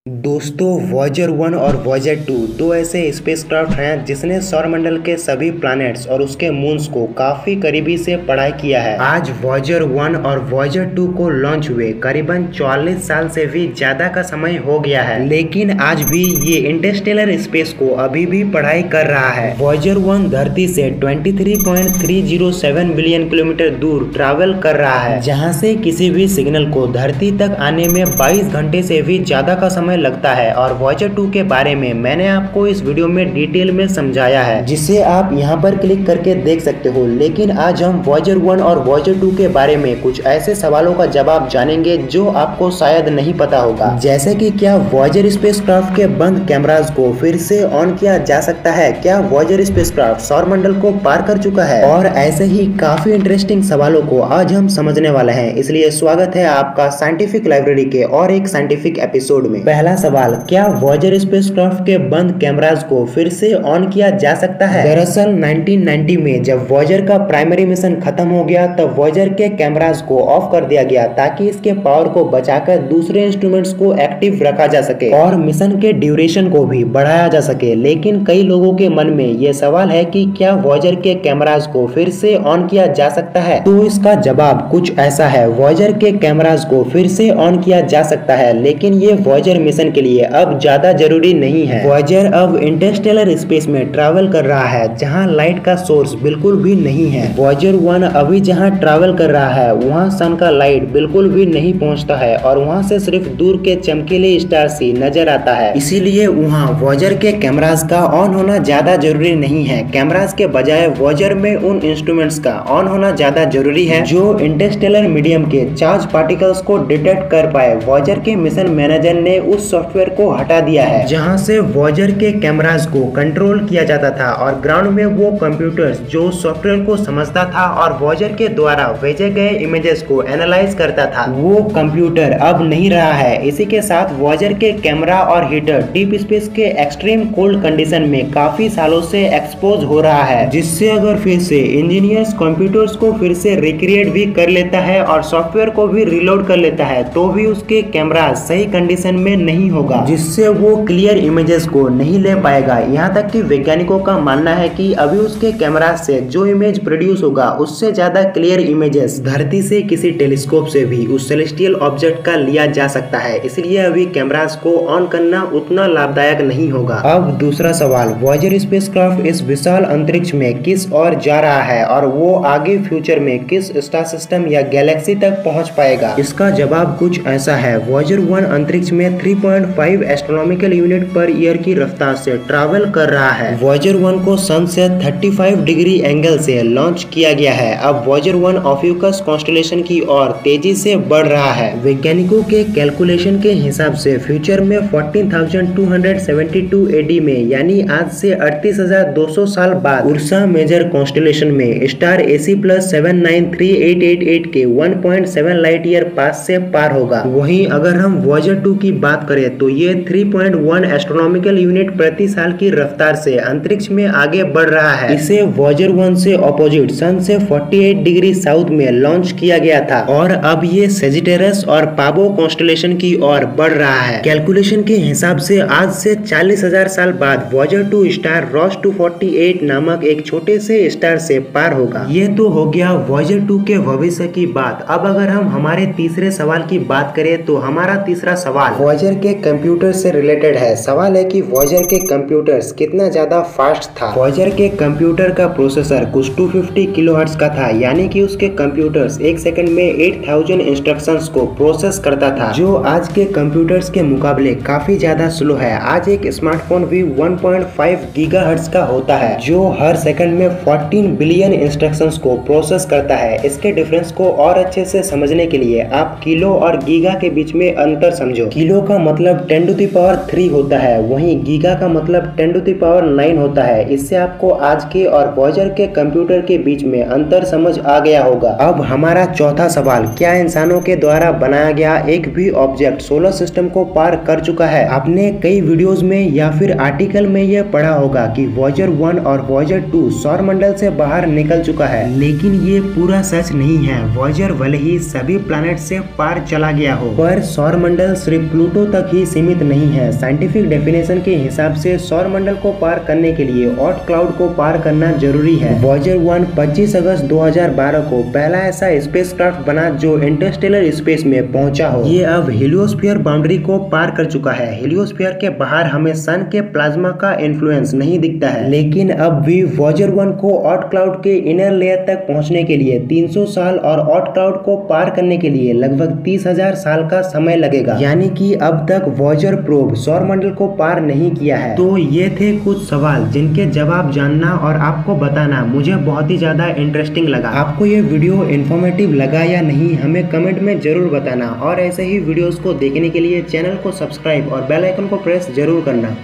दोस्तों वॉयेजर 1 और वॉयेजर 2 दो ऐसे स्पेसक्राफ्ट हैं जिसने सौरमंडल के सभी प्लैनेट्स और उसके मून्स को काफी करीबी से पढ़ाई किया है। आज वॉयेजर 1 और वॉयेजर 2 को लॉन्च हुए करीबन 44 साल से भी ज्यादा का समय हो गया है, लेकिन आज भी ये इंटरस्टेलर स्पेस को अभी भी पढ़ाई कर रहा है। वॉयेजर 1 धरती से 23.307 बिलियन किलोमीटर दूर ट्रैवल कर रहा है, जहाँ से किसी भी सिग्नल को धरती तक आने में 22 घंटे से भी ज्यादा का समय लगता है। और वॉयेजर 2 के बारे में मैंने आपको इस वीडियो में डिटेल में समझाया है, जिसे आप यहाँ पर क्लिक करके देख सकते हो। लेकिन आज हम वॉयेजर 1 और वॉयेजर 2 के बारे में कुछ ऐसे सवालों का जवाब जानेंगे जो आपको शायद नहीं पता होगा, जैसे कि क्या वॉयेजर स्पेसक्राफ्ट के बंद कैमरास को फिर से ऑन किया जा सकता है, क्या वॉयेजर स्पेसक्राफ्ट सौरमंडल को पार कर चुका है, और ऐसे ही काफी इंटरेस्टिंग सवालों को आज हम समझने वाले हैं। इसलिए स्वागत है आपका साइंटिफिक लाइब्रेरी के और एक साइंटिफिक एपिसोड में। पहला सवाल, क्या वॉयेजर स्पेसक्राफ्ट के बंद कैमरास को फिर से ऑन किया जा सकता है? दरअसल 1990 में जब वॉयेजर का प्राइमरी मिशन खत्म हो गया तब वॉयेजर के कैमरास को ऑफ कर दिया गया ताकि इसके पावर को बचाकर दूसरे इंस्ट्रूमेंट्स को एक्टिव रखा जा सके और मिशन के ड्यूरेशन को भी बढ़ाया जा सके। लेकिन कई लोगों के मन में यह सवाल है कि क्या वॉयेजर के कैमरास को फिर से ऑन किया जा सकता है? तो इसका जवाब कुछ ऐसा है, वॉयेजर के कैमरास को फिर से ऑन किया जा सकता है, लेकिन ये वॉयेजर मिशन के लिए अब ज्यादा जरूरी नहीं है। वॉयेजर अब इंटरस्टेलर स्पेस में ट्रैवल कर रहा है जहां लाइट का सोर्स बिल्कुल भी नहीं है। वॉयेजर 1 अभी जहां ट्रैवल कर रहा है वहां सन का लाइट बिल्कुल भी नहीं पहुंचता है और वहां से सिर्फ दूर के चमकीले स्टार्स ही नजर आता है। इसीलिए वहां वॉयेजर के कैमरास का ऑन होना ज्यादा जरूरी नहीं है। कैमरास के बजाय वॉयेजर में उन इंस्ट्रूमेंट्स का ऑन होना ज्यादा जरूरी है जो इंटरस्टेलर मीडियम के चार्ज पार्टिकल्स को डिटेक्ट कर पाए। वॉयेजर के मिशन मैनेजर ने उस सॉफ्टवेयर को हटा दिया है जहां से वॉयेजर के कैमरास को कंट्रोल किया जाता था और ग्राउंड में वो कंप्यूटर्स जो सॉफ्टवेयर को समझता था और वॉयेजर के द्वारा भेजे गए इमेजेस को एनालाइज करता था, वो कंप्यूटर अब नहीं रहा है। इसी के साथ वॉयेजर के कैमरा और हीटर डीप स्पेस के एक्सट्रीम कोल्ड कंडीशन में काफी सालों से एक्सपोज हो रहा है, जिससे अगर फिर से इंजीनियर्स कंप्यूटर्स को फिर से रिक्रिएट भी कर लेता है और सॉफ्टवेयर को भी रिलोड कर लेता है तो भी उसके कैमरा सही कंडीशन में नहीं होगा, जिससे वो क्लियर इमेजेस को नहीं ले पाएगा। यहाँ तक कि वैज्ञानिकों का मानना है कि अभी उसके कैमरा से जो इमेज प्रोड्यूस होगा उससे ज्यादा क्लियर इमेजेस धरती से किसी टेलीस्कोप से भी उस सेलेस्टियल ऑब्जेक्ट का लिया जा सकता है। इसलिए अभी कैमरास को ऑन करना उतना लाभदायक नहीं होगा। अब दूसरा सवाल, वॉयेजर स्पेसक्राफ्ट इस विशाल अंतरिक्ष में किस ओर जा रहा है और वो आगे फ्यूचर में किस स्टार सिस्टम या गैलेक्सी तक पहुंच पाएगा? इसका जवाब कुछ ऐसा है, वॉयेजर 1 अंतरिक्ष में 3.5 एस्ट्रोनॉमिकल यूनिट पर ईयर की रफ्तार से ट्रैवल कर रहा है। वॉयेजर 1 को सन से 35 डिग्री एंगल से लॉन्च किया गया है। अब वॉयेजर 1 ऑप्यूकस कॉन्स्टेलेशन की ओर तेजी से बढ़ रहा है। वैज्ञानिकों के कैलकुलेशन के हिसाब से फ्यूचर में 14,272 एडी में यानी आज से 38,200 साल बाद उर्सा मेजर कॉन्स्टेलेशन में स्टार AC प्लस 793888 के 1.7 लाइट ईयर पास से पार होगा। वहीं अगर हम वॉयेजर 2 की बात करें तो ये 3.1 एस्ट्रोनॉमिकल यूनिट प्रति साल की रफ्तार से अंतरिक्ष में आगे बढ़ रहा है। इसे वॉयेजर 1 से ऑपोजिट सन से 48 डिग्री साउथ में लॉन्च किया गया था और अब ये सेजिटेरस और पाबो कॉन्स्टेलेशन की ओर बढ़ रहा है। कैलकुलेशन के हिसाब से आज से 40,000 साल बाद वॉयेजर 2 स्टार रॉस 248 नामक एक छोटे से स्टार से पार होगा। ये तो हो गया वॉयेजर 2 के भविष्य की बात। अब अगर हम हमारे तीसरे सवाल की बात करें तो हमारा तीसरा सवाल वॉयेजर के कंप्यूटर से रिलेटेड है। सवाल है कि वॉयेजर के कंप्यूटर्स कितना ज्यादा फास्ट था। वॉयेजर के कंप्यूटर का प्रोसेसर कुछ 250 किलोहर्ट्ज का था, यानी कि उसके कंप्यूटर्स एक सेकंड में 8000 इंस्ट्रक्शंस को प्रोसेस करता था, जो आज के कंप्यूटर्स के मुकाबले काफी ज्यादा स्लो है। आज एक स्मार्टफोन भी 1.5 गीगाहर्ट्ज का होता है, जो हर सेकंड में 14 बिलियन इंस्ट्रक्शंस को प्रोसेस करता है। इसके डिफरेंस को और अच्छे से समझने के लिए आप किलो और गीगा के बीच में अंतर समझो। किलो का मतलब 10 टू द पावर 3 होता है, वहीं गीगा का मतलब 10 टू द पावर 9 होता है। इससे आपको आज के और वॉयेजर के कंप्यूटर के बीच में अंतर समझ आ गया होगा। अब हमारा चौथा सवाल, क्या इंसानों के द्वारा बनाया गया एक भी ऑब्जेक्ट सोलर सिस्टम को पार कर चुका है? आपने कई वीडियोस में या फिर आर्टिकल में यह पढ़ा होगा कि वॉयेजर 1 और वॉयेजर 2 सौर मंडल से बाहर निकल चुका है, लेकिन ये पूरा सच नहीं है। वॉयेजर भले ही सभी प्लैनेट से पार चला गया हो, पर सौर मंडल सिर्फ प्लूटो तक ही सीमित नहीं है। साइंटिफिक डेफिनेशन के हिसाब से सौर मंडल को पार करने के लिए ऑट क्लाउड को पार करना जरूरी है। वॉयेजर 1 25 अगस्त 2012 को पहला ऐसा स्पेसक्राफ्ट बना जो इंटरस्टेलर स्पेस में पहुंचा हो। ये अब हीलियोस्फीयर बाउंड्री को पार कर चुका है। हीलियोस्फीयर के बाहर हमें सन के प्लाज्मा का इन्फ्लुएंस नहीं दिखता है, लेकिन अब भी वॉयेजर 1 को ऑट क्लाउड के इनर लेयर तक पहुंचने के लिए 300 साल और ऑट क्लाउड को पार करने के लिए लगभग 30,000 साल का समय लगेगा। यानी कि अब तक वॉयेजर प्रोब सौर मंडल को पार नहीं किया है। तो ये थे कुछ सवाल जिनके जवाब जानना और आपको बताना मुझे बहुत ही ज्यादा इंटरेस्टिंग लगा। आपको ये वीडियो इन्फॉर्मेटिव लगा या नहीं हमें कमेंट में जरूर बताना, और ऐसे ही वीडियोस को देखने के लिए चैनल को सब्सक्राइब और बेल आइकन को प्रेस जरूर करना।